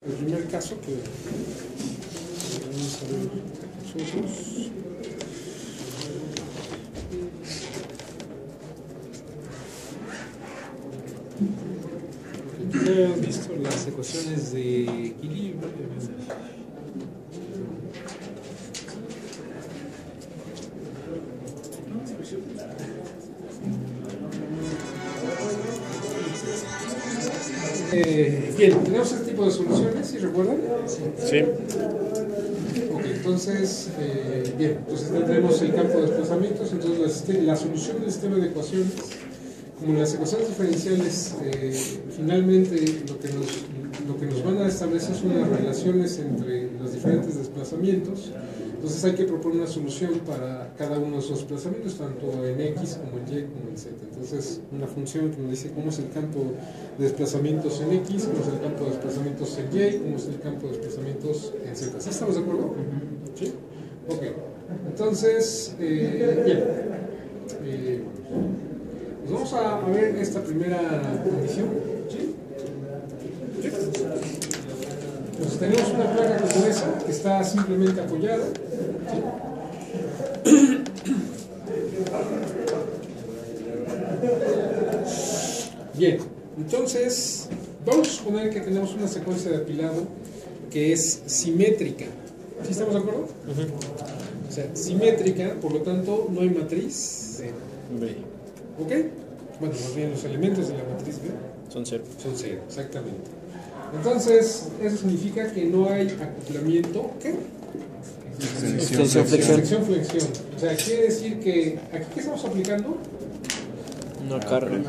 El primer caso que vamos a ver nosotros. Ya hemos visto las ecuaciones de equilibrio. Bien, tenemos este tipo de soluciones, ¿sí recuerdan? Sí. Ok, entonces, bien, entonces tenemos el campo de desplazamientos, entonces la solución del sistema de ecuaciones, como las ecuaciones diferenciales, finalmente lo que nos van a establecer son las relaciones entre los diferentes desplazamientos. Entonces hay que proponer una solución para cada uno de esos desplazamientos, tanto en X como en Y como en Z. Entonces una función que nos dice cómo es el campo de desplazamientos en X, cómo es el campo de desplazamientos en Y, cómo es el campo de desplazamientos en Z. ¿Sí estamos de acuerdo? ¿Sí? Ok. Entonces, bien. Pues vamos a ver esta primera condición. ¿Sí? ¿Sí? Pues tenemos una placa como esa, que está simplemente apoyada. ¿Sí? Bien, entonces vamos a suponer que tenemos una secuencia de apilado que es simétrica. ¿Sí estamos de acuerdo? O sea, simétrica, por lo tanto no hay matriz B. ¿ok? Bueno, más bien los elementos de la matriz B Son cero. son cero, exactamente. Entonces, eso significa que no hay acoplamiento, ¿qué? Extensión, flexión. Flexión. O sea, quiere decir que, ¿aquí qué estamos aplicando? Una carga.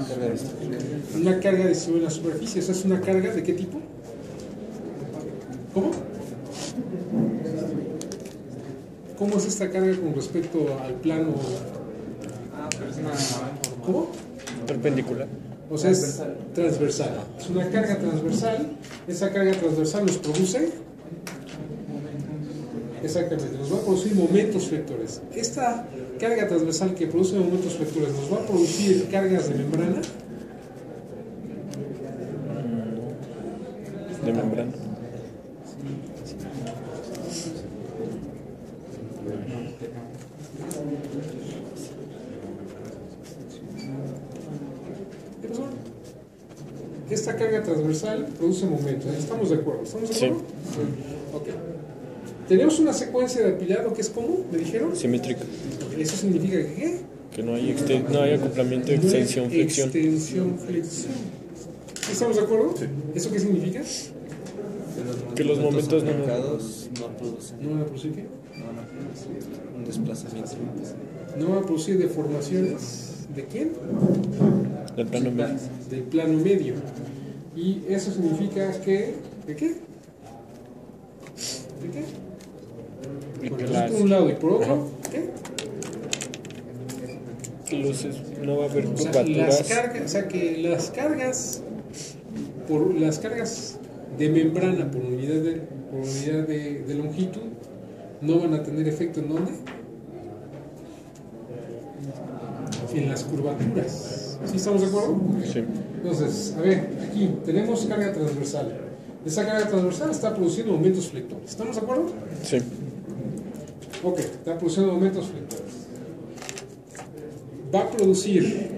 Una carga distribuida en la superficie. ¿Eso es una carga de qué tipo? ¿Cómo? ¿Cómo es esta carga con respecto al plano? ¿Cómo? Perpendicular. O sea, es transversal. Es una carga transversal. Esa carga transversal nos produce. Exactamente, nos va a producir momentos vectores. Esta carga transversal que produce momentos vectores nos va a producir cargas de membrana. De membrana. ¿Qué pasó? Esta carga transversal produce momentos. ¿Estamos de acuerdo? ¿Estamos de acuerdo? Sí. Ok. Tenemos una secuencia de apilado que es ¿cómo? ¿Me dijeron? Simétrica. ¿Eso significa que qué? Que no hay acoplamiento, extensión, flexión. Extensión, flexión. ¿Estamos de acuerdo? Sí. ¿Eso qué significa? Que los momentos no producen. ¿No van a producir qué? No van a producir un desplazamiento. No van a producir deformaciones. ¿De quién? del plano medio. Del plano medio. Y eso significa que... ¿De qué? ¿De qué? Por un lado y por otro, ¿qué? No va a haber O sea, curvaturas. que las cargas de membrana por unidad de longitud no van a tener efecto ¿en dónde? En las curvaturas. ¿Sí estamos de acuerdo? Sí. Entonces, a ver, aquí tenemos carga transversal. Esa carga transversal está produciendo momentos flectores. ¿Estamos de acuerdo? Sí. Ok, está produciendo momentos flectores. Va a producir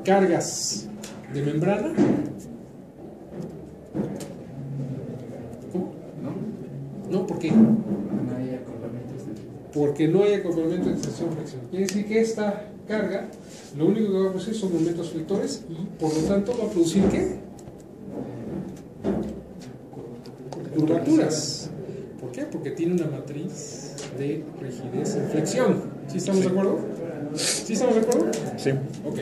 cargas de membrana. ¿Cómo? No, ¿por qué? Porque no hay acoplamiento de extensión-flexión. Quiere decir que esta carga, lo único que va a producir son momentos flectores y por lo tanto va a producir ¿qué? Curvaturas. ¿Por qué? Porque tiene una matriz de rigidez en flexión. ¿Sí estamos de acuerdo? ¿Sí estamos de acuerdo? Sí. Ok.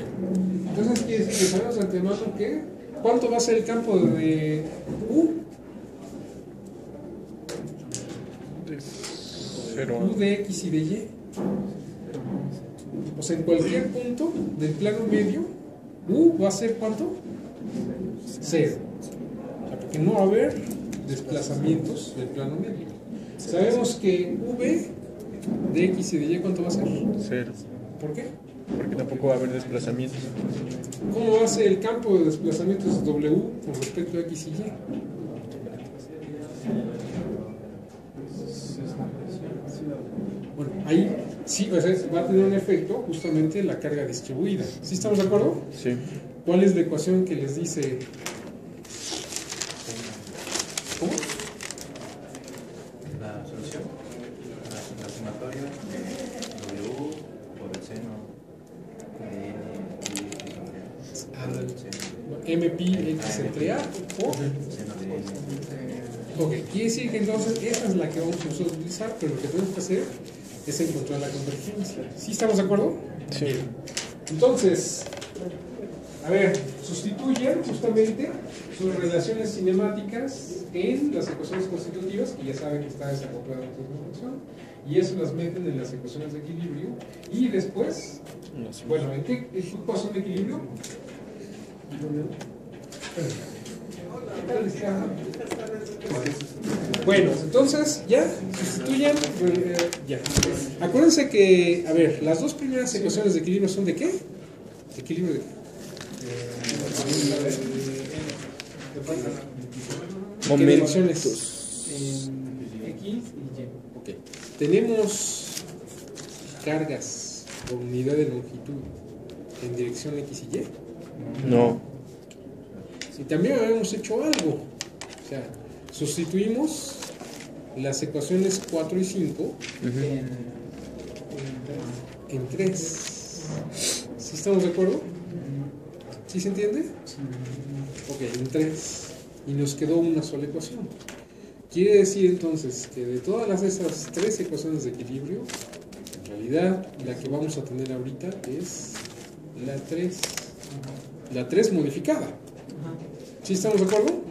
Entonces quiere decir que sabemos de antemano que ¿cuánto va a ser el campo de U? U de X y de Y. O sea, en cualquier punto del plano medio, U va a ser ¿cuánto? 0. O sea, porque no va a haber desplazamientos del plano medio. Sabemos que V de X y de Y ¿cuánto va a ser? 0. ¿Por qué? porque tampoco va a haber desplazamientos. ¿Cómo hace el campo de desplazamientos W con respecto a X y Y? Bueno, ahí sí va a tener un efecto justamente la carga distribuida. ¿Sí estamos de acuerdo? Sí. ¿Cuál es la ecuación que les dice? ¿Cómo? La solución, la sumatoria de W por el seno de N y M pi X entre A o seno de N. ok, quiere decir que entonces esa es la que vamos a nosotros utilizar, pero lo que tenemos que hacer es encontrar la convergencia. ¿Sí estamos de acuerdo? Sí. Bien. Entonces, a ver, sustituyen justamente sus relaciones cinemáticas en las ecuaciones constitutivas, que ya saben que está desacoplada con su función, y eso las meten en las ecuaciones de equilibrio, y después, bueno, ¿en qué ecuación de equilibrio? Bueno, entonces ya sustituyan, ya. Acuérdense que, a ver, las dos primeras ecuaciones de equilibrio son ¿de qué? ¿De equilibrio de qué? Momentos. X y Y. Ok. Tenemos cargas por unidad de longitud en dirección X y Y. No. Y también habíamos hecho algo. O sea, sustituimos las ecuaciones 4 y 5 en 3. ¿Sí estamos de acuerdo? ¿Sí se entiende? Ok, en 3. Y nos quedó una sola ecuación. Quiere decir entonces que de todas esas 3 ecuaciones de equilibrio, en realidad la que vamos a tener ahorita es la 3. La 3 modificada. ¿Sí estamos de acuerdo?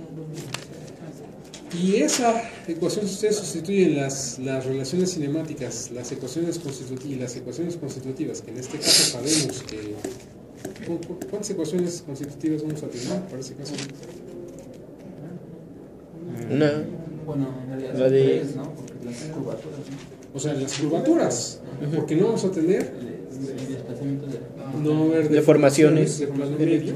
Y esa ecuación, si ustedes sustituyen las relaciones cinemáticas, las ecuaciones constitutivas, que en este caso sabemos que... ¿Cuántas ecuaciones constitutivas vamos a tener para ese caso? Una. Bueno, en realidad La de- tres, ¿no? Porque las curvaturas, ¿no? O sea, las curvaturas, porque no vamos a tener, El desplazamiento de... no va a haber Deformaciones. de plano medio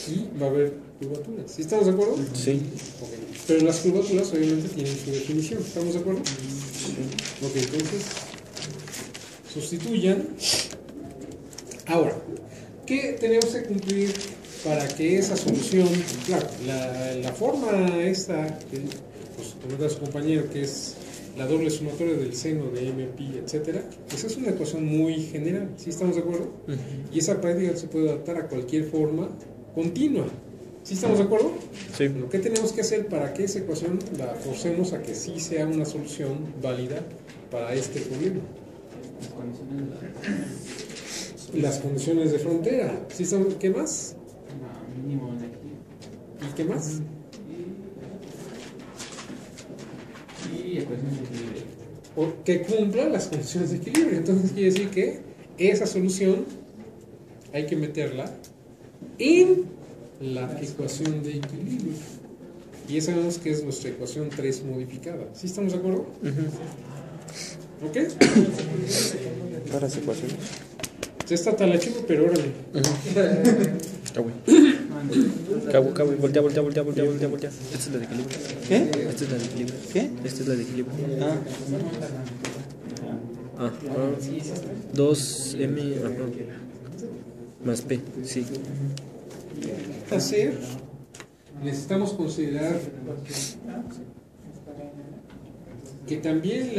y va a haber curvaturas. ¿Sí estamos de acuerdo? Sí. Ok. Pero las curvaturas obviamente tienen su definición. ¿Estamos de acuerdo? Ok, entonces sustituyan. Ahora, ¿qué tenemos que cumplir para que esa solución, claro, la forma esta, que pues, comenta su compañero, que es la doble sumatoria del seno de m, pi, etcétera, pues es una ecuación muy general, ¿sí estamos de acuerdo? Y esa práctica se puede adaptar a cualquier forma continua, ¿sí estamos de acuerdo? Sí. Lo que tenemos que hacer para que esa ecuación la forcemos a que sí sea una solución válida para este problema. Las condiciones de Las condiciones de frontera, ¿sí estamos? ¿Qué más? la mínimo energía. ¿Y qué más? Y ecuaciones de equilibrio. O que cumpla las condiciones de equilibrio. Entonces quiere decir que esa solución hay que meterla en la ecuación de equilibrio. Y esa sabemos que es nuestra ecuación 3 modificada. ¿Sí estamos de acuerdo? ¿Ok? Para esa ecuación. Se está talachudo, pero órale. Cabo, voltea. Esta es la de equilibrio. ¿Qué? Esta es la de equilibrio. ¿Qué? Esta es la de equilibrio. Ah. 2M más P, sí. Hacer, necesitamos considerar que también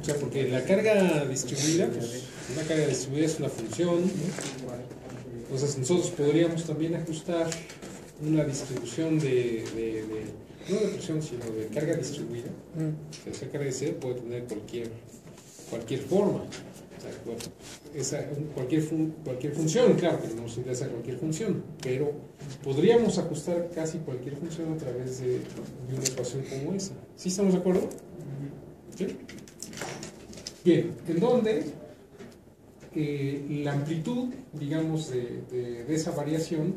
o sea, porque la carga distribuida, pues, una carga distribuida es una función, entonces nosotros podríamos también ajustar una distribución no de presión, sino de carga distribuida. O sea, esa carga distribuida puede tener cualquier forma. O sea, cualquier función, claro que no nos interesa cualquier función, pero podríamos ajustar casi cualquier función a través de una ecuación como esa. ¿Sí estamos de acuerdo? ¿Sí? Bien, en donde la amplitud, digamos, de esa variación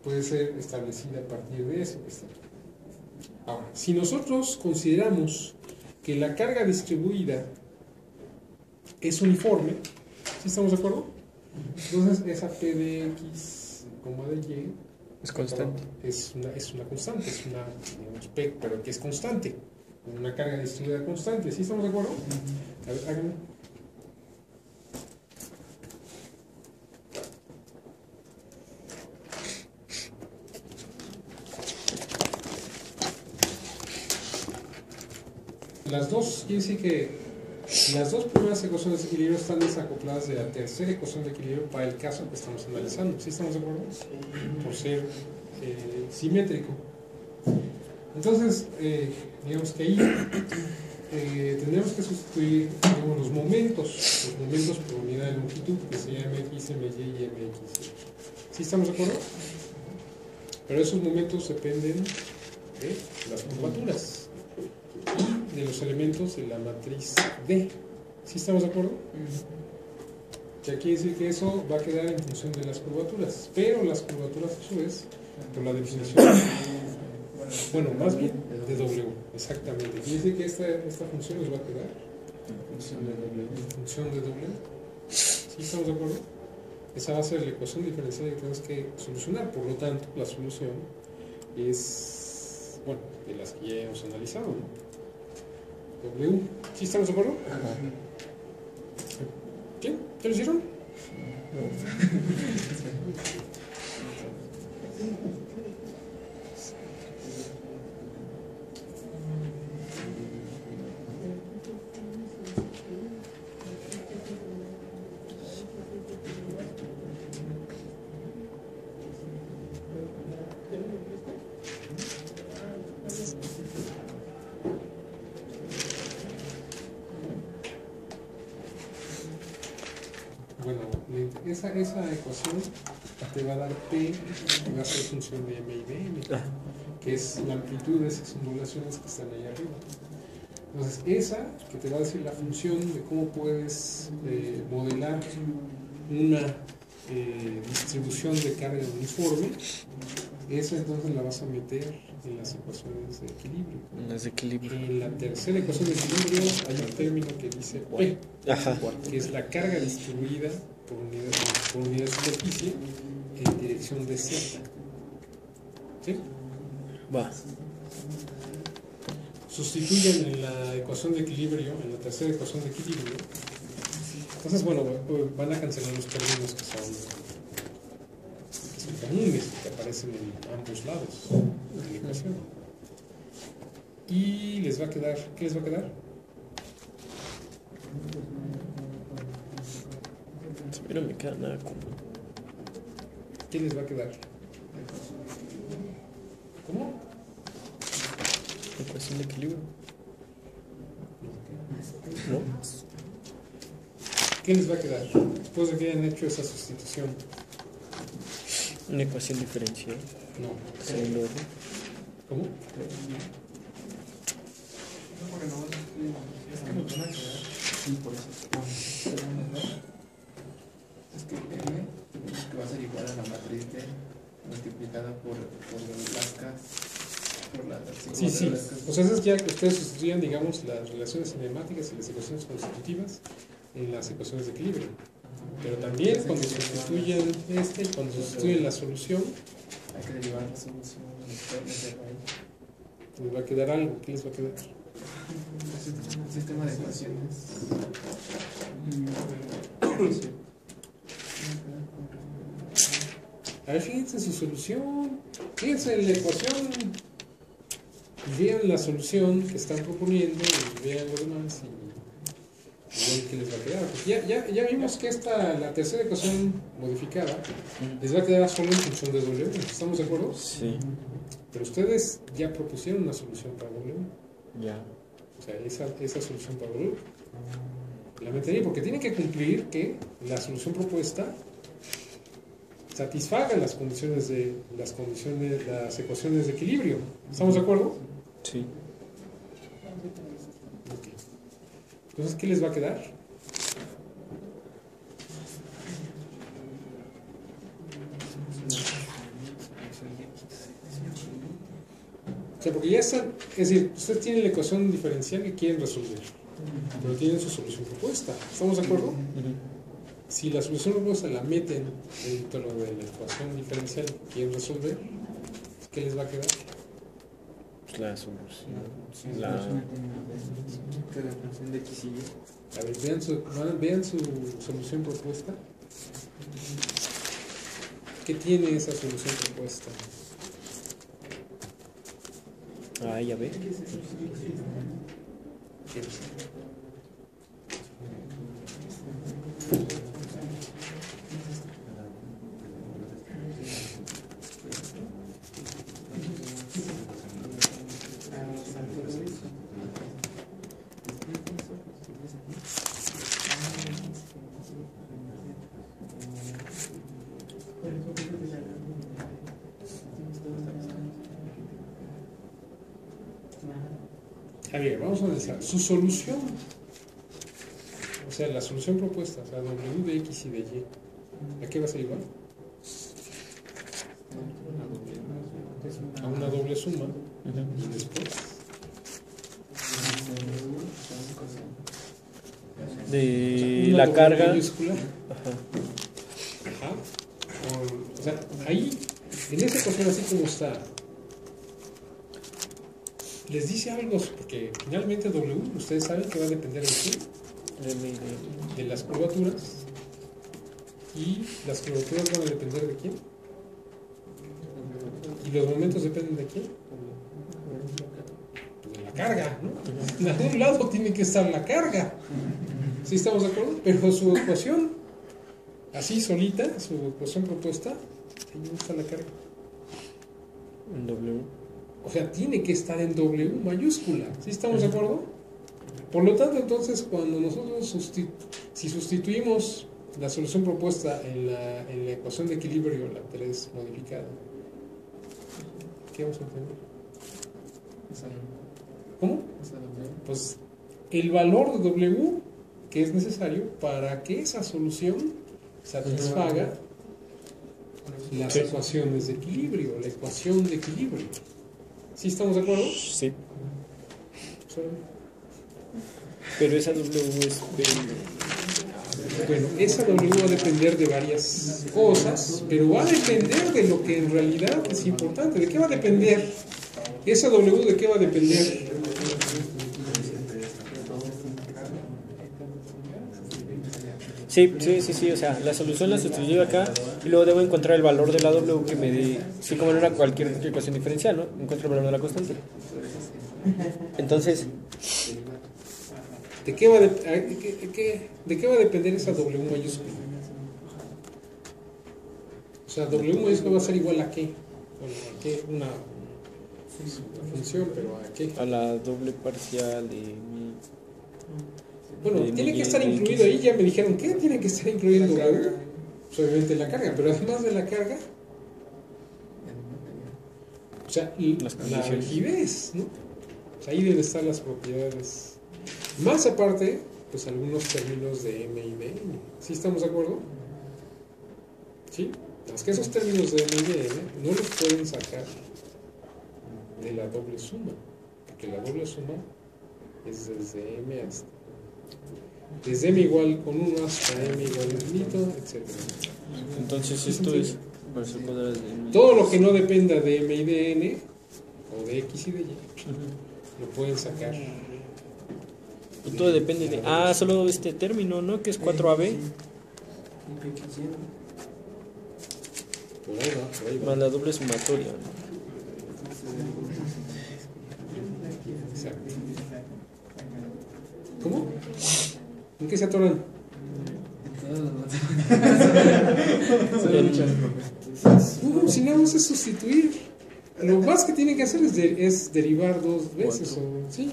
puede ser establecida a partir de eso que está aquí. Ahora, si nosotros consideramos que la carga distribuida es uniforme, ¿Sí estamos de acuerdo? Entonces, esa P de X, coma de Y, Es constante. es una constante, es una, digamos, P, pero que es constante, una carga distribuida constante. ¿Sí estamos de acuerdo? A ver, háganlo. Las dos, quiere decir que las dos primeras ecuaciones de equilibrio están desacopladas de la tercera ecuación de equilibrio para el caso que estamos analizando. ¿Sí estamos de acuerdo? Por ser simétrico. Entonces, digamos que ahí tendremos que sustituir, digamos, los momentos por unidad de longitud, que sería mx, my y mx. ¿Sí estamos de acuerdo? Pero esos momentos dependen de las curvaturas y de los elementos de la matriz D. ¿Sí estamos de acuerdo? Ya quiere decir que eso va a quedar en función de las curvaturas, pero las curvaturas a su vez, por la definición, bueno, más bien de W, exactamente. Quiere decir que esta función nos va a quedar en función de W. ¿Sí estamos de acuerdo? Esa va a ser la ecuación diferencial que tenemos que solucionar. Por lo tanto, la solución es, bueno, de las que ya hemos analizado, ¿no? W. ¿Sí estamos de acuerdo? ¿Qué? ¿Qué lo hicieron? Bueno, esa ecuación te va a dar P, que va a ser función de M y de M, que es la amplitud de esas ondulaciones que están ahí arriba. Entonces, esa que te va a decir la función de cómo puedes modelar una distribución de carga uniforme, esa entonces la vas a meter en las ecuaciones de equilibrio. Las de equilibrio. En la tercera ecuación de equilibrio hay un término que dice P, que es la carga distribuida por unidad de superficie en dirección de Z. ¿Sí? Va. Sustituyen en la ecuación de equilibrio, en la tercera ecuación de equilibrio. Entonces, bueno, van a cancelar los términos que son comunes, que aparecen en ambos lados de la ecuación. Y les va a quedar, ¿qué les va a quedar? No me queda nada como. ¿Qué les va a quedar? ¿Cómo? Ecuación de equilibrio. ¿No? ¿Qué les va a quedar después de que hayan hecho esa sustitución? Una ecuación diferencial. No. Segundo orden. ¿Cómo? Sí, por eso. Es que M que va a ser igual a la matriz D multiplicada por las K. Por la Sí. O sea, eso es ya que ustedes sustituyan, digamos, las relaciones cinemáticas y las ecuaciones constitutivas en las ecuaciones de equilibrio. Pero también cuando sustituyen cuando sustituyen la solución, hay que derivar la solución. les va a quedar algo. ¿Qué les va a quedar? Un sistema de ecuaciones. A ver, fíjense en su solución. Fíjense en la ecuación. Y vean la solución que están proponiendo y vean lo demás y vean qué les va a quedar. Porque ya vimos que la tercera ecuación modificada les va a quedar solo en función de W. ¿Estamos de acuerdo? Sí. Pero ustedes ya propusieron una solución para W. Ya. O sea, esa solución para W la metería porque tiene que cumplir que la solución propuesta satisfaga las ecuaciones de equilibrio. ¿Estamos de acuerdo? Sí. Okay. Entonces, ¿qué les va a quedar? O sea, porque ya están, es decir, ustedes tienen la ecuación diferencial que quieren resolver, pero tienen su solución propuesta. ¿Estamos de acuerdo? si la solución propuesta la meten dentro de la ecuación diferencial que quieren resolver, ¿qué les va a quedar? La solución. La función de X y Y. A ver, vean su solución propuesta. ¿Qué tiene esa solución propuesta? Ah, ya ve. Javier, vamos a analizar su solución, o sea, la solución propuesta, o sea, W de X y de Y, ¿a qué va a ser igual? A una doble suma, y después De una la doble carga. mayúscula. Ajá. Ajá. O sea, ahí, en esa ecuación así como está, les dice algo, porque finalmente W, ustedes saben que va a depender de qué, de las curvaturas, y las curvaturas van a depender de quién, y los momentos dependen de quién, pues de la carga, ¿no? De algún lado tiene que estar la carga, ¿sí estamos de acuerdo? Pero su ecuación, así solita, su ecuación propuesta, ¿dónde está la carga? En W. O sea, tiene que estar en W mayúscula, ¿sí estamos de acuerdo? Por lo tanto, entonces, cuando nosotros si sustituimos la solución propuesta en la ecuación de equilibrio, la 3 modificada, ¿qué vamos a obtener? ¿Cómo? Pues el valor de W que es necesario para que esa solución satisfaga las ecuaciones de equilibrio, la ecuación de equilibrio. ¿Sí estamos de acuerdo? Sí. Pero esa W es. Bueno, esa W va a depender de varias cosas, pero va a depender de lo que en realidad es importante. ¿De qué va a depender? ¿Esa W de qué va a depender? Sí, o sea, la solución la sustituyo acá y luego debo encontrar el valor de la W que me dé, sí, como en una cualquier ecuación diferencial, ¿no? Encuentro el valor de la constante. Entonces, ¿De qué va a depender esa W mayúscula? O sea, W mayúscula va a ser igual a qué? Bueno, ¿a qué? Una función, pero ¿a qué? a la doble parcial de mi. Bueno, de tiene mi que estar de incluido X. ahí, ya me dijeron que tiene que estar incluido en W. Pues obviamente la carga, pero además de la carga, o sea, Las la condiciones. rigidez, ¿no? O sea, ahí deben estar las propiedades. Más aparte, pues algunos términos de M y de N. ¿Sí estamos de acuerdo? ¿Sí? Es que esos términos de M y de N no los pueden sacar de la doble suma, porque la doble suma es desde M hasta... Desde M igual con 1 hasta M igual a infinito, etc. Entonces esto es parcial cuadrada de mi. Todo lo que no dependa de M y de N, o de X y de Y, lo pueden sacar. Y todo depende de. Ah, solo este término, ¿no? Que es 4AB Por ahí va, por ahí va. más la doble sumatoria, ¿no? Exacto. ¿Cómo? ¿En qué se atoran? No, si nada más es sustituir. Lo más que tienen que hacer es derivar dos veces. Sí.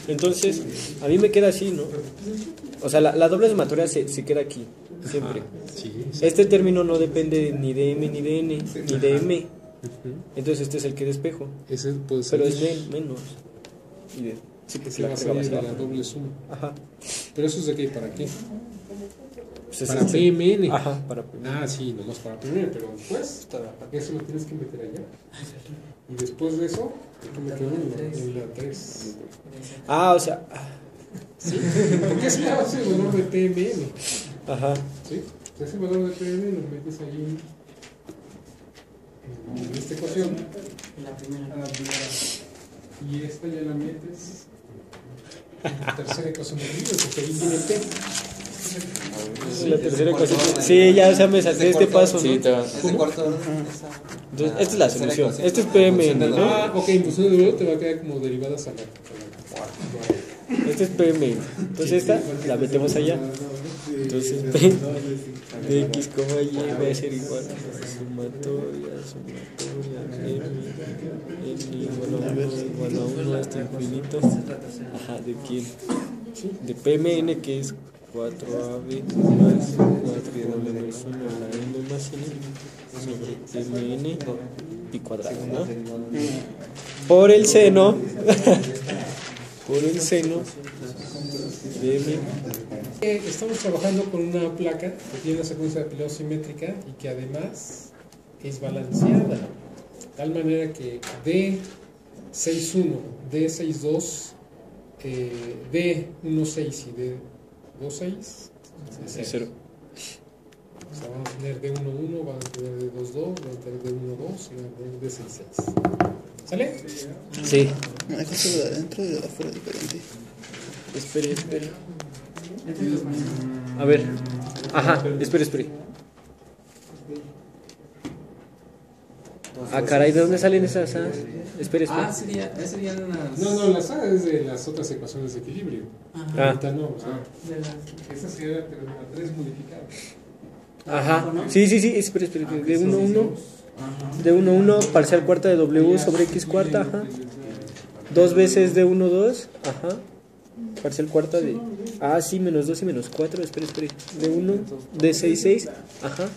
Entonces, a mí me queda así, ¿no? O sea, la doble sumatoria se queda aquí, siempre. Sí. Este término no depende ni de M, ni de N, ni de M. Entonces este es el que despejo. Ese puede ser. Pero es de menos. Y de, sí, porque Ese la va a carga va salir de hacia la abajo. doble suma. Ajá. Pero eso es de qué y para qué. Pues es Para este. PMN. Ajá, para PMN. Ah, sí, nomás para PMN, pero después eso lo tienes que meter allá. Y después de eso, ¿qué me quedó en la 3? Ah, o sea. ¿Sí? Porque es la base del valor de PMN. Ajá. ¿Sí? Pues ese valor de PM lo metes ahí en esta ecuación. La primera. Y esta ya la metes en la tercera ecuación del libro, porque ahí tiene P. La tercera ecuación. Sí, ya, o sea, me salté este paso, ¿no? Sí, te va. Es de cuarto orden. Entonces, esta es la solución. Este es PMN, ¿no? Ah, ok, en función de W te va a quedar como derivadas a la. Este es PMN. Entonces esta la metemos allá. Entonces P de X, Y va a ser igual a sumatoria, N igual a 1 hasta infinito. Ajá, ¿de quién? De PMN, que es 4AB más 4W menos 1 a la N más N sobre MN pi cuadrado, ¿no? Por el seno de M. Estamos trabajando con una placa que tiene una secuencia de apilado simétrica y que además es balanceada, de tal manera que D61, D62, D16 y D26 es 0. O sea, van a tener D11, van a tener D22, van a tener D12 y van a tener D66. ¿Sale? Sí. No, hay que ser de adentro y de afuera diferente. Espere. A ver. Ajá, espere. Ah, caray, ¿de dónde salen esas A? Espere. Serían las... No, las A es de las otras ecuaciones de equilibrio. Ah. Ahorita no, o sea, de las... esa sería la 3 modificada. Ajá. Sí, espere. De 1, de 1, parcial cuarta de W sobre X cuarta, ajá. 2 veces de 1, 2, ajá. Parcial cuarta de... Ah, sí, menos 2 y menos 4, espere. De 1, de 6, ajá.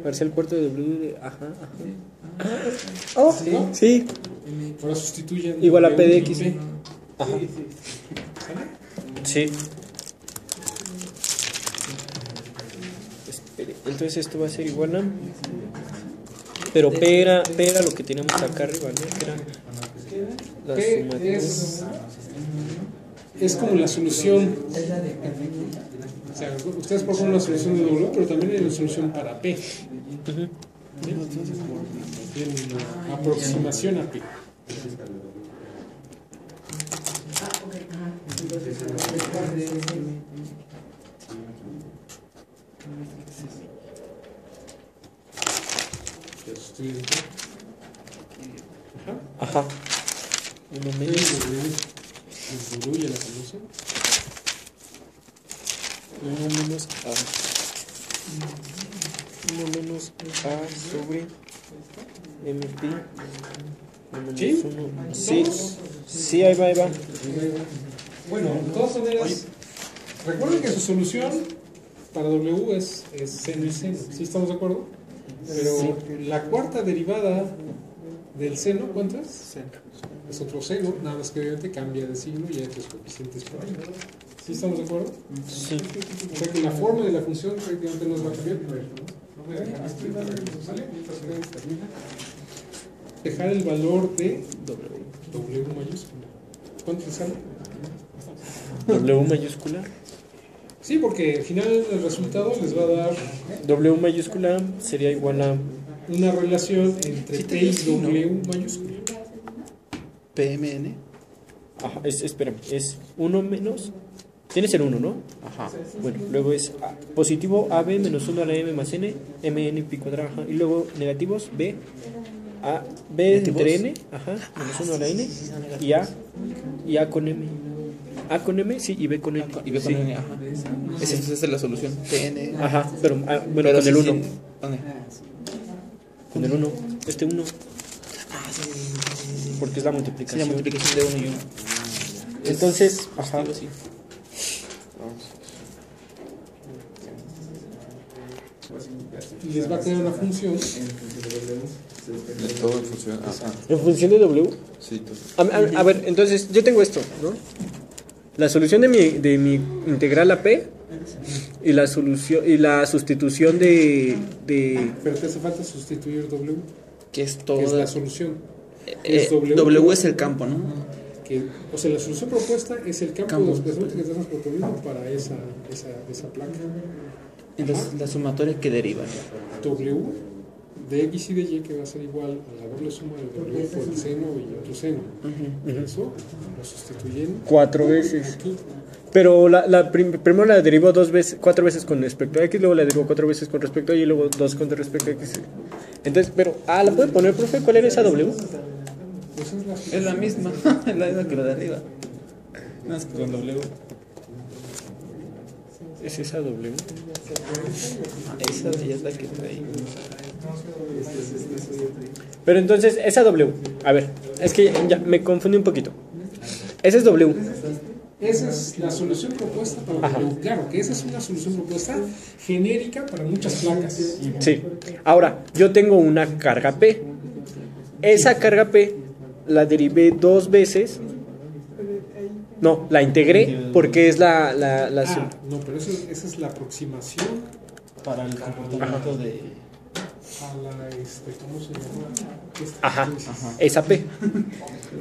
Parcial cuarta de W de... Ajá. Oh, sí. Ahora sustituyen... Igual a P de y X. P. Ajá. Sí. Espere, entonces esto va a ser igual a... Pero P era lo que teníamos acá arriba, ¿no? Que era la P suma. es como la solución. O sea, ustedes proponen una solución de W, pero también hay una solución para P. Tienen una aproximación a P. Ajá. Uno menos. El W ya la conocen. Uno menos A. Uno menos A sobre MP. ¿Sí? Sí, ahí va. Bueno, de todas maneras, recuerden que su solución para W es seno y seno. ¿Sí estamos de acuerdo? Pero la cuarta derivada del seno, ¿cuánto es? Es otro seno, nada más que obviamente cambia de signo y hay otros coeficientes por ahí. ¿Sí estamos de acuerdo? Sí. O sea que la forma de la función prácticamente no va a cambiar. No voy a dejar esto, ¿sale? Dejar el valor de W mayúscula. ¿Cuánto te sale? W mayúscula. Sí, porque al final el resultado les va a dar W mayúscula sería igual a... una relación entre P y W mayúscula. PMN. Ajá, espérame, es 1 menos... Tiene que ser 1, ¿no? Ajá. Bueno, luego es positivo AB menos 1 a la M más N, MN pi cuadrado, ajá. Y luego negativos B, B entre N, ajá, menos 1 a la N, y A con M. A con M, sí, y B con N. Y ve con N, ajá. Esa es la solución. PN. Ajá, pero bueno, Pero con el 1. ¿Dónde? Con el 1, este 1. Porque es la Sí, multiplicación. la multiplicación de 1 y 1. Entonces, ajá. Sí. Y les va a quedar una función. De todo funciona. Ajá. En función de W. Sí, todo. A ver, entonces yo tengo esto, ¿no? La solución de mi integral a P y la solución y la sustitución de Pero te hace falta sustituir W, Que es que todo. es la solución. Es W. W es el campo, ¿no? O sea, la solución propuesta es el campo de Campo. desplazamiento que estamos proponiendo para esa placa. Entonces, la sumatoria que deriva. W de X y de Y, que va a ser igual a la doble suma de W por el seno y otro seno. Eso lo sustituyen 4 veces. aquí. Pero primero la derivo 4 veces con respecto a X, luego la derivo 4 veces con respecto a Y y luego 2 con respecto a X. Entonces, pero, ¿la puede poner, profe? ¿Cuál era esa W? Pues es la Es la misma, es la misma que la de arriba. No es con W. ¿Es esa W? Esa de ella es la que trae. Pero entonces, esa W, a ver, es que ya me confundí un poquito. Esa es W. Esa es la solución propuesta para W. Claro, que esa es una solución propuesta genérica para muchas placas. Sí. Ahora, yo tengo una carga P. Esa carga P la derivé 2 veces. No, la integré porque es la No, pero esa es la aproximación Para el comportamiento de. a la, ¿cómo se llama? Ajá, esa P.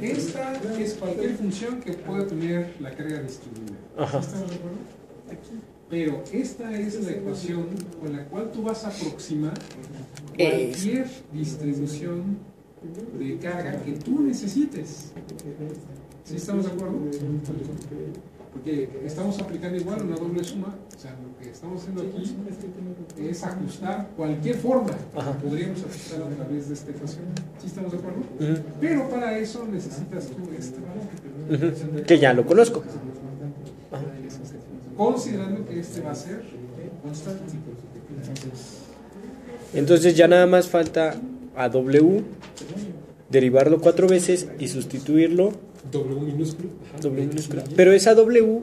Esta es cualquier función que pueda tener la carga distribuida. Ajá. ¿Estamos de acuerdo? Pero esta es la ecuación con la cual tú vas a aproximar cualquier distribución de carga que tú necesites. ¿Sí estamos de acuerdo? Porque estamos aplicando igual una doble suma. O sea, lo que estamos haciendo aquí es ajustar cualquier forma que podríamos ajustar a través de esta ecuación. ¿Sí estamos de acuerdo? Pero para eso necesitas tú este valor. Que ya lo conozco. Considerando que este va a ser constante. Entonces ya nada más falta a W derivarlo 4 veces y sustituirlo W minúsculo. W minúscula. Pero esa W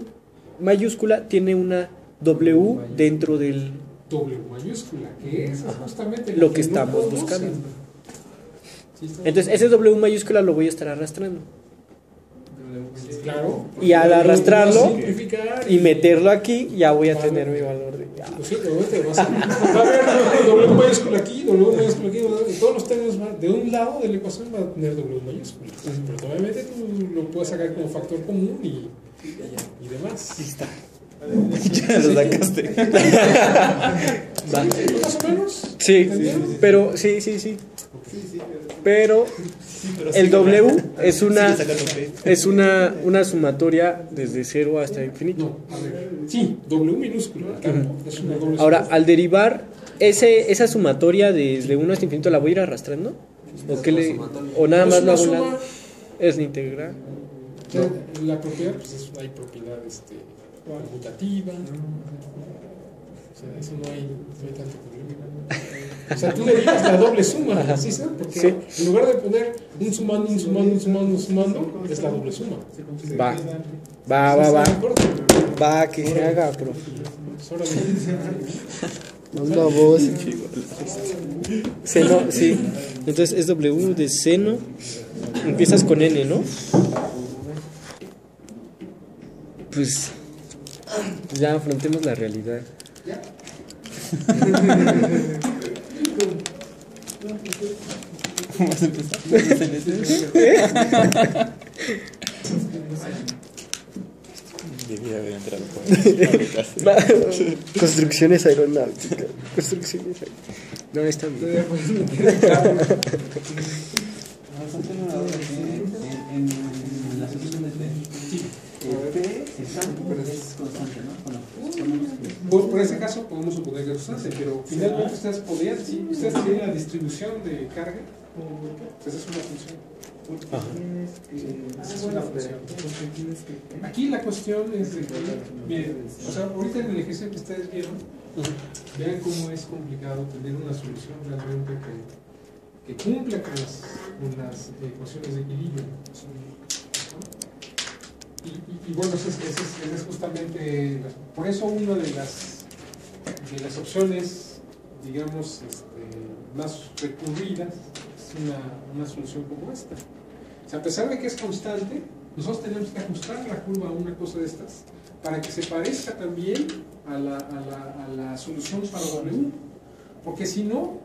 mayúscula tiene una W dentro del W mayúscula, que es justamente lo que no estamos podemos buscando. hacer. ¿Sí estamos Entonces ese W mayúscula lo voy a estar arrastrando. Claro. Y al arrastrarlo Simplificar y meterlo aquí, ya voy a tener mi valor de. Pues sí, obviamente va a haber W mayúscula aquí, W mayúscula aquí, y todos los términos de un lado de la ecuación va a tener W mayúscula. Pero obviamente tú lo puedes sacar como factor común y demás. Ahí está. Ya lo sacaste. Va. ¿Más o menos? Sí, pero sí. Pero el W es una sumatoria desde 0 hasta infinito. No, a ver. Sí, W minúscula. El campo es una doble Ahora, suma. al derivar esa sumatoria desde 1 hasta infinito, ¿la voy a ir arrastrando? ¿O nada más lo hago a un lado? Es la integral. La propiedad, pues hay propiedad conmutativa. O sea, eso no hay tanto problema. O sea, tú derivas la doble suma, ¿sí sabes? Porque en lugar de poner un sumando, es la doble suma. Va, que se haga, profe. Manda voz. Seno, sí. Entonces es W de seno. Empiezas con N, ¿no? Pues ya afrontemos la realidad. ¿Cómo vas a empezar? Debía haber entrado por Construcciones aeronáuticas. No, está bien. En la solución de P, P es constante, ¿no? Pues por ese caso podemos suponer que es constante, pero finalmente ustedes podrían, si ustedes tienen la distribución de carga, pues es una función. Esa es una función. Aquí la cuestión es de que, miren, o sea, ahorita en el ejercicio que ustedes vieron, vean cómo es complicado tener una solución realmente que cumpla con las ecuaciones de equilibrio. Y bueno, esa es justamente, por eso una de las opciones, digamos, más recurridas es una solución como esta. O sea, a pesar de que es constante, nosotros tenemos que ajustar la curva a una cosa de estas para que se parezca también a la solución para W, porque si no,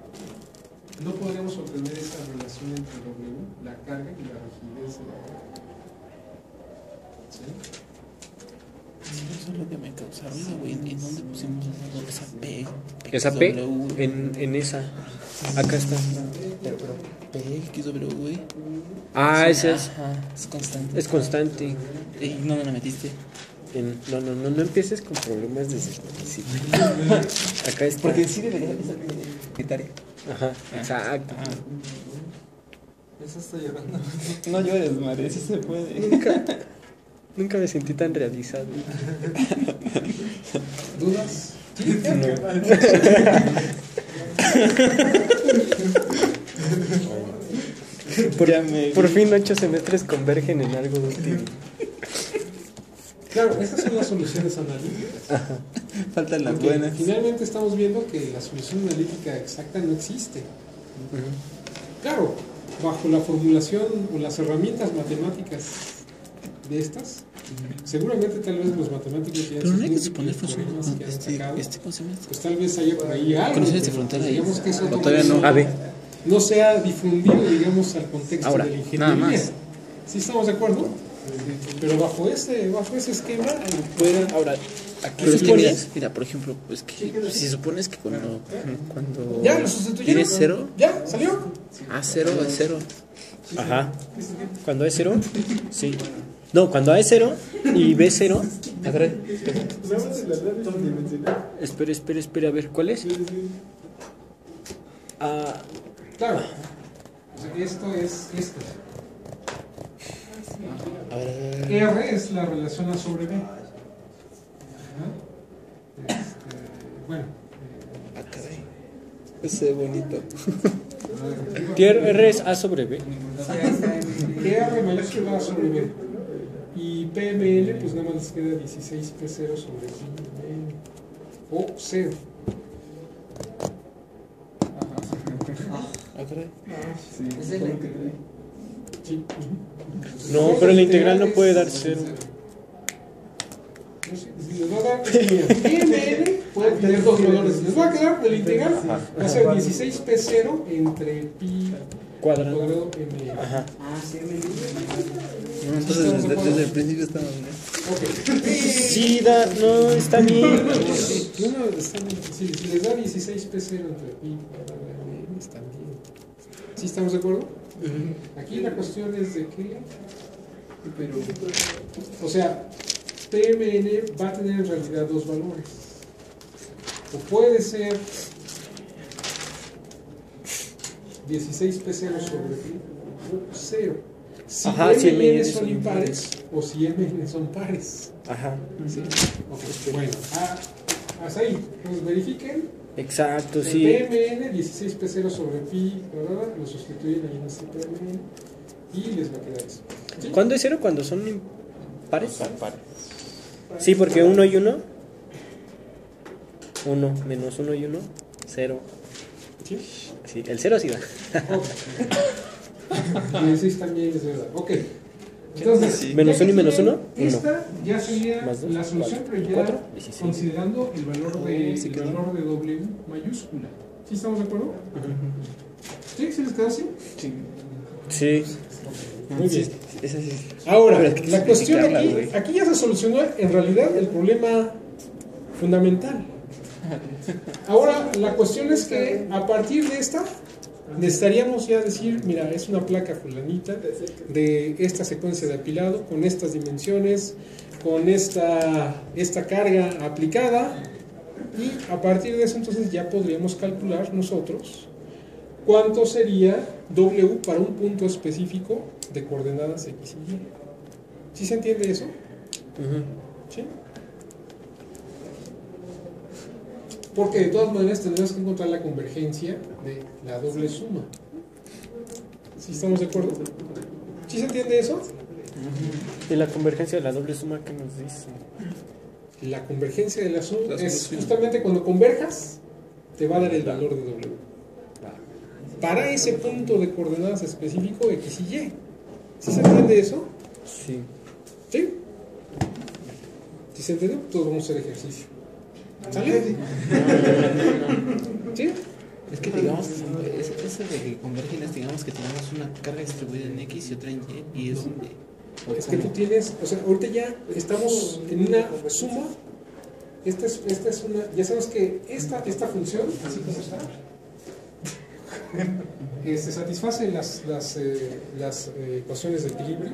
no podríamos obtener esa relación entre W, la carga y la rigidez de la carga. ¿Sí? lo que me causa ruido, güey. ¿En dónde pusimos esa P? Esa P XW. en esa. Acá está. Pero P, XW, güey. Ah, esa es. Ajá, es constante. Es constante. ¿Y dónde la metiste? No empieces con problemas desde el principio. Acá está. Porque sí debería ser secretaria. Ajá, exacto. Eso está llorando. No llores, madre, sí se puede. Nunca me sentí tan realizado. ¿Dudas? Por fin 8 semestres convergen en algo útil. Claro, estas son las soluciones analíticas. Faltan las Porque buenas. finalmente estamos viendo que la solución analítica exacta no existe. Claro, bajo la formulación o las herramientas matemáticas de estas, seguramente tal vez los matemáticos ya Pero no hay que sus suponer problemas que han sacado, ¿cómo se llama? pues tal vez haya por ahí algo, ¿Conocimientos de pero frontera ahí? digamos que eso O todavía no. A ver. no sea difundido, digamos, al contexto Ahora, de la ingeniería. nada más. ¿Sí estamos de acuerdo? Pero bajo ese esquema, Ahora, aquí Pero es que mira, por ejemplo, pues que si supones que cuando ya lo sustituyeron. ¿Tienes cero? Ya, salió. A cero es cero. Ajá. Cuando es 0, sí. No, cuando A es 0 y B es 0. A ver. Espera, a ver, ¿cuál es? Ah, Claro. O sea, esto es esto. A ver. R es la relación A sobre B. Ajá. Bueno. Ah, caray. Ese bonito. R es A sobre B. R mayúscula A sobre B. Y PML, pues nada más les queda 16P0 sobre PML. O 0. Ah, caray. Sí. No, pero la integral no puede dar 0. Les voy a dar, mira, PML puede tener dos valores. Les voy a quedar de la integral. Va a ser 16P0 entre pi Cuadrado. cuadrado ML. Ajá. No, entonces desde el principio estaba bien. Ok. Sí, no, está bien. No, está bien. Si les da 16P0 entre pi cuadrado ML, está bien. ¿Sí estamos de acuerdo? Aquí la cuestión es de que, o sea, PMN va a tener en realidad dos valores. O puede ser 16P0 sobre pi o 0. Si Ajá, si MN MN son impares o si MN son pares. Ajá. ¿Sí? Ok, bueno, hasta ahí. Entonces verifiquen. Exacto, El sí. PMN 16P0 sobre pi, ¿verdad? Lo sustituyen ahí en este PMN y les va a quedar eso. ¿Sí? ¿Cuándo es 0? Cuando son pares. Sí, porque 1 y 1. 1 menos 1 y 1. 0. ¿Sí? Sí, el 0 sí va. Ok. 16 también es verdad. Ok. Entonces, Menos ya 1 y que menos tienen 1. Esta ya sería Más dos, la solución, pero ya 4, 16. considerando el valor de W mayúscula. ¿Sí estamos de acuerdo? ¿Sí? ¿Sí les quedó así? Sí. Muy bien. Esa sí. Ahora, Pero es que la cuestión explicarla, aquí, güey. aquí ya se solucionó en realidad el problema fundamental. Ahora, la cuestión es que a partir de esta necesitaríamos ya decir, mira, es una placa fulanita de esta secuencia de apilado con estas dimensiones, con esta carga aplicada, y a partir de eso entonces ya podríamos calcular nosotros cuánto sería W para un punto específico de coordenadas X y Y. ¿Sí se entiende eso? ¿Sí? Porque de todas maneras tendremos que encontrar la convergencia de la doble suma. ¿Sí estamos de acuerdo? ¿Sí se entiende eso? Y la convergencia de la doble suma que nos dice. La convergencia de la suma es justamente cuando converjas, te va a dar el valor de W. Para ese punto de coordenadas específico X y Y. ¿Sí se entiende eso? Sí. ¿Sí? ¿Sí se entiende? Todos vamos a hacer ejercicio. ¿Sale? ¿Sí? Es que digamos, eso de que convergen, digamos que tenemos una carga distribuida en X y otra en Y, y es Es que tú tienes, o sea, ahorita ya estamos en una suma esta es una, ya sabemos que esta función, así como está, satisface las ecuaciones de equilibrio.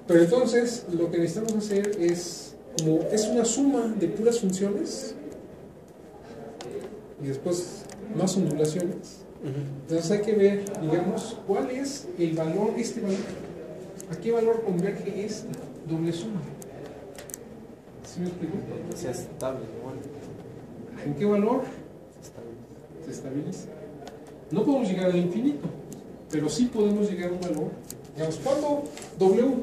Pero entonces lo que necesitamos hacer es, como es una suma de puras funciones y después más ondulaciones, entonces hay que ver, digamos, cuál es el valor, este valor, a qué valor converge esta doble suma. ¿Sí me explico? Que sea estable, igual. ¿En qué valor se estabiliza? No podemos llegar al infinito, pero sí podemos llegar a un valor. Digamos, ¿cuánto W?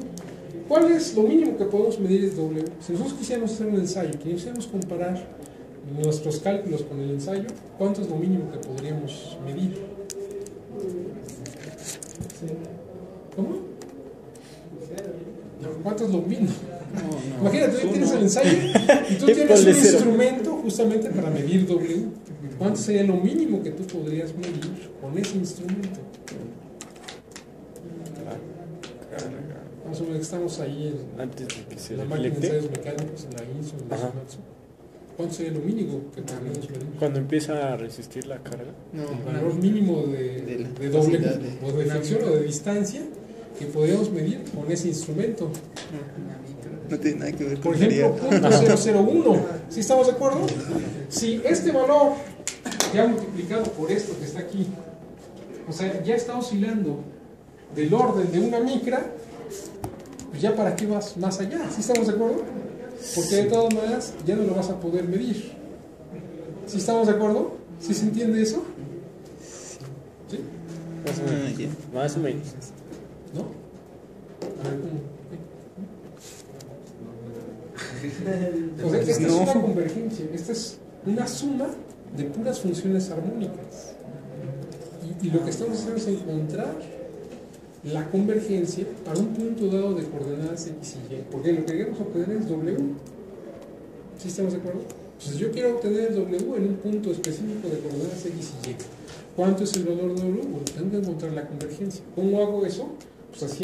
¿Cuál es lo mínimo que podemos medir de W? Si nosotros quisiéramos hacer un ensayo, quisiéramos comparar nuestros cálculos con el ensayo, ¿cuánto es lo mínimo que podríamos medir? ¿Cómo? No, ¿cuánto es lo mínimo? Imagínate, tú tienes el ensayo y tú tienes un instrumento justamente para medir W. ¿Cuánto sería lo mínimo que tú podrías medir con ese instrumento? Más o menos estamos ahí en la máquina de ensayos mecánicos, en la INSO, en la Shimatsu. ¿Cuánto sería lo mínimo que podríamos medir? Cuando empieza a resistir la carga. El valor mínimo de W, o de fricción o de distancia que podríamos medir con ese instrumento. No tiene nada que ver Por con ejemplo, .001. ¿Sí estamos de acuerdo? Si este valor ya multiplicado por esto que está aquí, o sea, ya está oscilando del orden de una micra, pues ya para qué vas más allá. ¿Sí estamos de acuerdo? Porque de todas maneras ya no lo vas a poder medir. ¿Sí estamos de acuerdo? ¿Sí se entiende eso? ¿Sí? Más o menos. ¿No? A ver, ¿cómo? O sea, esta es una convergencia, esta es una suma de puras funciones armónicas. Y lo que estamos haciendo es encontrar la convergencia para un punto dado de coordenadas X y Y. Porque lo que queremos obtener es W. ¿Sí estamos de acuerdo? Entonces yo quiero obtener el W en un punto específico de coordenadas X y Y. ¿Cuánto es el valor de W? Bueno, tengo que encontrar la convergencia. ¿Cómo hago eso? Pues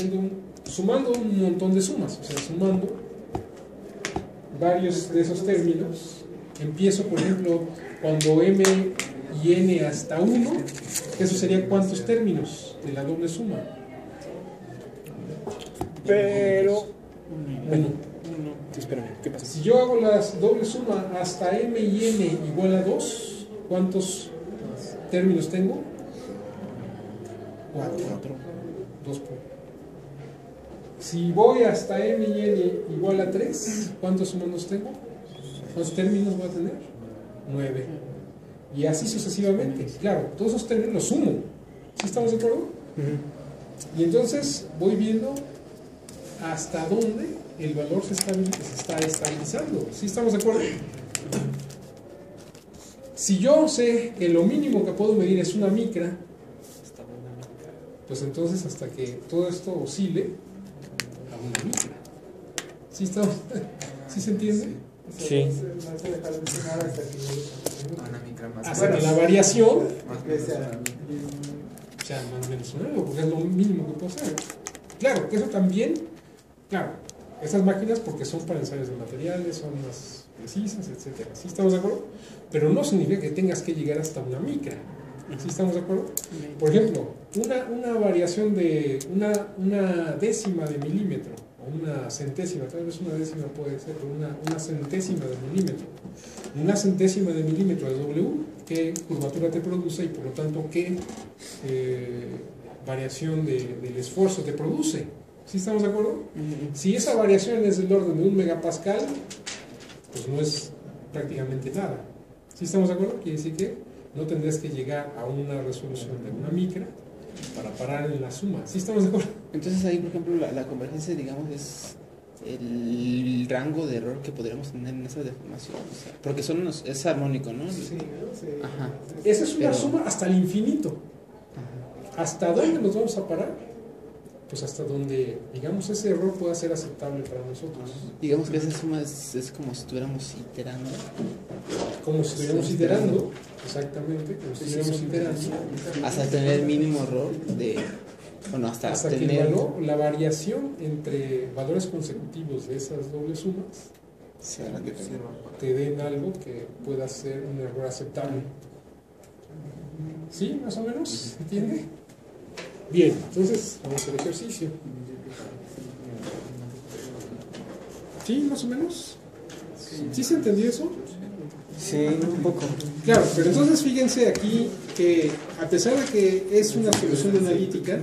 sumando un montón de sumas, o sea, sumando varios de esos términos. Empiezo, por ejemplo, cuando m y n hasta 1, eso sería cuántos términos de la doble suma. Pero. Bueno, Espérame, ¿qué pasa? si yo hago la doble suma hasta m y n igual a 2, ¿cuántos términos tengo? 4. 2 por. Si voy hasta m y n igual a 3, ¿cuántos sumandos tengo? ¿Cuántos términos voy a tener? 9. Y así sucesivamente. Claro, todos esos términos los sumo. ¿Sí estamos de acuerdo? Y entonces voy viendo hasta dónde el valor se está estabilizando. ¿Sí estamos de acuerdo? Si yo sé que lo mínimo que puedo medir es una micra, pues entonces hasta que todo esto oscile a una micra. ¿Sí estamos? ¿Sí se entiende? Sí. Una micra más. Hasta que la variación Más sea más o menos 9, porque es lo mínimo que puedo hacer. Claro, que eso también, claro, estas máquinas porque son para ensayos de materiales, son más precisas, etcétera. ¿Sí estamos de acuerdo? Pero no significa que tengas que llegar hasta una micra. ¿Sí estamos de acuerdo? Por ejemplo, una variación de una décima de milímetro, o una centésima, tal vez una décima puede ser, pero una centésima de milímetro. Una centésima de milímetro de W, ¿qué curvatura te produce? Y por lo tanto, ¿qué variación del esfuerzo te produce? ¿Sí estamos de acuerdo? Si esa variación es del orden de 1 megapascal, pues no es prácticamente nada. ¿Sí estamos de acuerdo? Quiere decir que no tendrías que llegar a una resolución de una micra para parar en la suma. ¿Sí estamos de acuerdo? Entonces ahí, por ejemplo, la convergencia, digamos, es el rango de error que podríamos tener en esa deformación. O sea, porque es armónico, ¿no? Sí. Ajá. Esa es una suma hasta el infinito. ¿Hasta dónde nos vamos a parar? Pues hasta donde, digamos, ese error pueda ser aceptable para nosotros. Digamos que esa suma es como si estuviéramos iterando. Como si estuviéramos iterando, exactamente, como si estuviéramos iterando. Hasta tener el mínimo error de... Bueno, hasta que tener... el valor, la variación entre valores consecutivos de esas dobles sumas te den algo que pueda ser un error aceptable. ¿Sí? ¿Más o menos? ¿Se entiende? Bien, entonces vamos al ejercicio. ¿Sí? ¿Más o menos? ¿Sí se entendió eso? Sí, un poco. Claro, pero entonces fíjense aquí que a pesar de que es una solución analítica,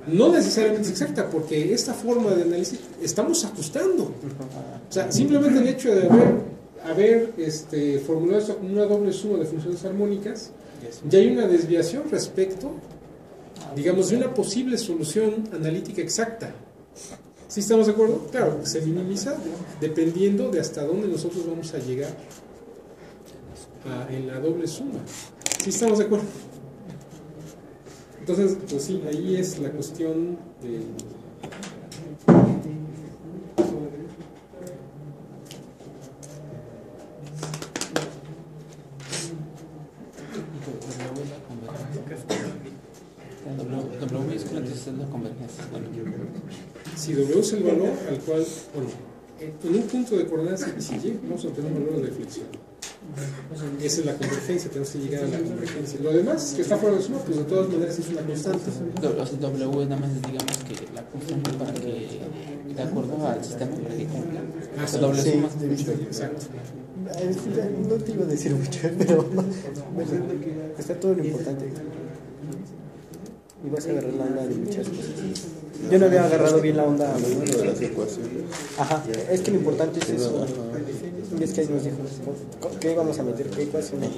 no necesariamente es exacta, porque esta forma de análisis estamos ajustando. O sea, simplemente el hecho de haber formulado esto como una doble suma de funciones armónicas, ya hay una desviación respecto, digamos, de una posible solución analítica exacta. ¿Sí estamos de acuerdo? Claro, se minimiza dependiendo de hasta dónde nosotros vamos a llegar en la doble suma. ¿Sí estamos de acuerdo? Entonces, pues sí, ahí es la cuestión de... W minúscula entonces es la convergencia. Si W es el valor al cual, bueno, en un punto de coordenadas X y Y vamos a obtener un valor de flexión. Esa es la convergencia, tenemos que llegar a la convergencia. Lo demás, que está fuera de suma, pues de todas maneras es una constante. W nada más digamos que la constante para que, de acuerdo al sistema, para que cumpla. Sí, doble sí, suma. exacto. No te iba a decir mucho, pero está todo lo importante. Y vas a agarrar la onda de muchas cosas. Yo no había agarrado bien la onda de las ecuaciones. Ajá, es que lo importante es eso. Y es que ahí nos dijo, ¿qué vamos a meter? ¿Qué ecuaciones?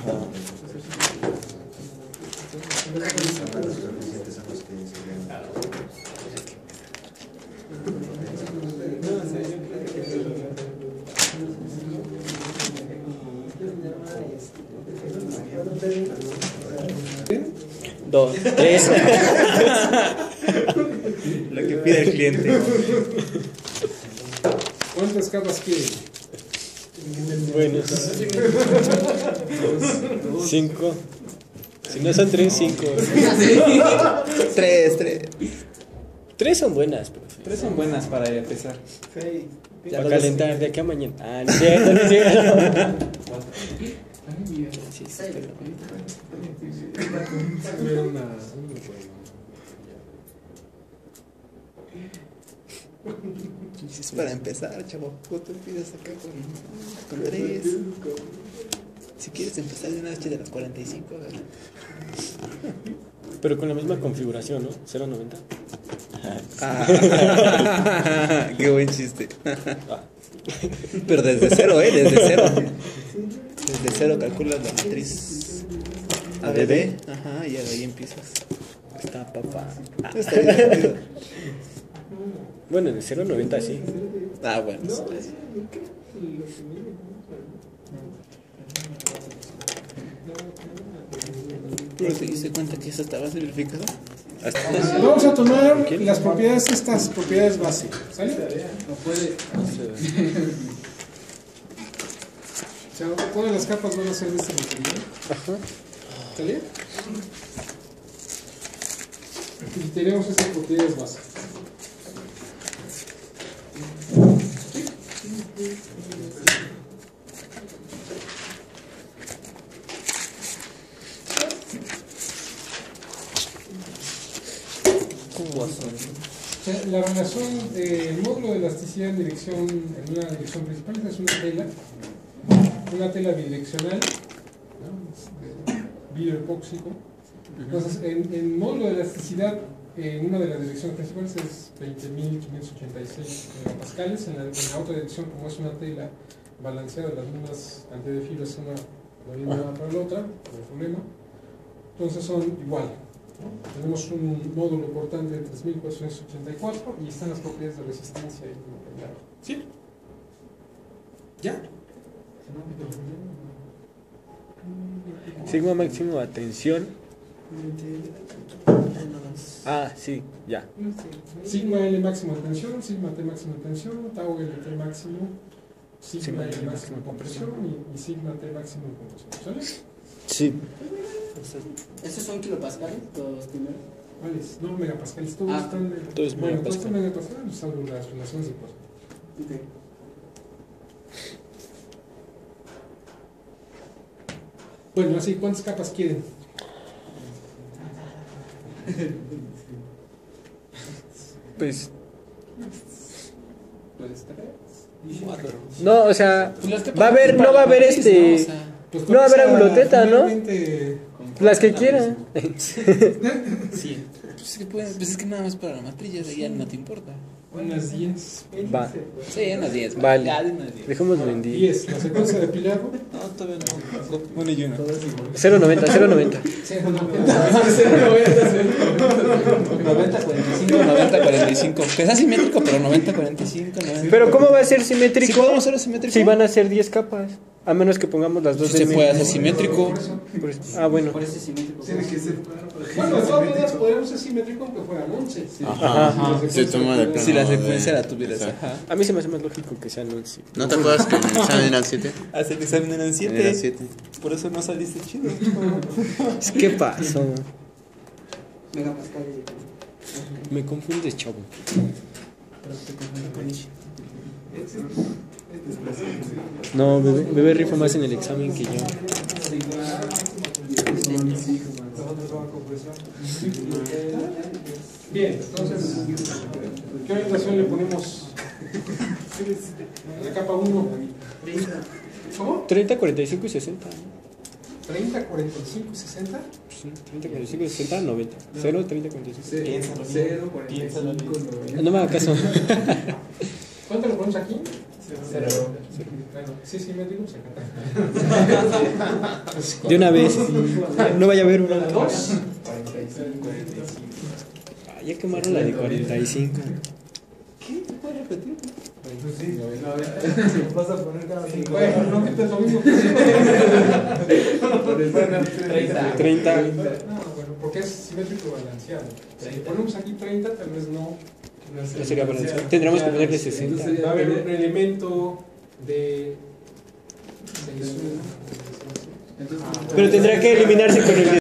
Dos, tres. Lo que pide el cliente. ¿Cuántas capas quieren? Bueno, 5. Si no son 3, 5. 3. 3 son buenas, profe. 3 son buenas para empezar. Para calentar de aquí a mañana. Ah, no es cierto, no es cierto. Sí, Era una... Es para empezar, chavo. Tú empiezas acá con 3. Si quieres empezar de una noche de las 45, ¿verdad? Pero con la misma configuración, ¿no? 0.90. Qué buen chiste. Pero desde cero, desde cero. Desde cero calculas la matriz ABB. Ajá, y ahí empiezas. Está papá. Está divertido. Bueno, de 0.90 sí. Bueno. ¿Pero te diste cuenta que eso estaba verificado? Vamos a tomar las propiedades, estas propiedades base. ¿Sale? No puede. O sea, todas las capas van a ser de este material. Ajá. ¿Sale? Y tenemos estas propiedades base. O sea, la relación del módulo de elasticidad en una dirección principal es una tela bidireccional, ¿no? Biopóxico. Entonces, en módulo de elasticidad, en una de las direcciones principales es 20.586 megapascales. En la otra dirección, como es una tela balanceada, las mismas cantidades de fibras, la misma para la otra, no hay problema. Entonces son igual. Tenemos un módulo portante de 3.484 y están las propiedades de resistencia ahí. ¿Sí? ¿Ya? Sigma máximo de tensión. Ah, sí, ya. Sigma L máximo de tensión, sigma T máximo de tensión, tau LT máximo, sigma L máximo de compresión y sigma T máximo de compresión. ¿Sale? Sí. ¿Esos son kilopascales, los primeros? ¿Cuáles? No, megapascales, todos están. Todo es Bueno, todos megapascal. están megapascales, salvo las relaciones de cosas. Ok. Bueno, así, ¿cuántas capas quieren? Pues, Pues 3. no, o sea, Pues las que va a haber, no va a haber ¿no? O sea, Pues No va a haber angloteta, ¿no? finalmente, las que quieran. sí. Pues es que nada más para la matriz ya no te importa. unas 10. Va, Sí, unas 10. Vale. Ya, de unas 10. dejémoslo en 10. 10. La secuencia de pilado. No, todavía no. Bueno, y uno. 0.90, 0.90. 90-45. Que es asimétrico, pero 90-45. Pero ¿cómo va a ser Si simétrico podemos hacerlo simétrico. si van a ser 10 capas? A menos que pongamos las dos Se del puede medio. hacer simétrico. Pues, ah, bueno. Por ese simétrico. Bueno, de todas maneras podríamos ser simétrico aunque fueran 11. Ajá. Se toma de plano. Si la secuencia de- la tuvieras. Exacto. Ajá. A mí se me hace más lógico que sean 11. ¿No te acuerdas que en el examen eran 7? Hacer el examen eran Eran 7. 7. Por eso no saliste chido. ¿Qué pasó? Megapascal. Me confundes, chavo. No, bebé rifa más en el examen que yo. Bien, entonces, ¿qué orientación le ponemos a la capa 1? ¿Cómo? 30, 45 y 60. 30, 45 y 60. Sí, 30, 45 y 60, 90. 0, 30, 45. Piénsalo. 0, 45, 90. No me haga caso. ¿Cuánto le ponemos aquí? 0. Bueno, sí, simétrico, se acá. De una vez. No vaya a haber una. 2. 45. Ah, ya quemaron la de 45. Vas a poner cada 5. Bueno, no quites lo mismo. 30. No, bueno, porque es simétrico balanceado. Si le ponemos aquí 30, tal vez no. No sería balanceado. Tendremos que ponerle 60. Va a haber un elemento de. Pero tendrá que eliminarse con el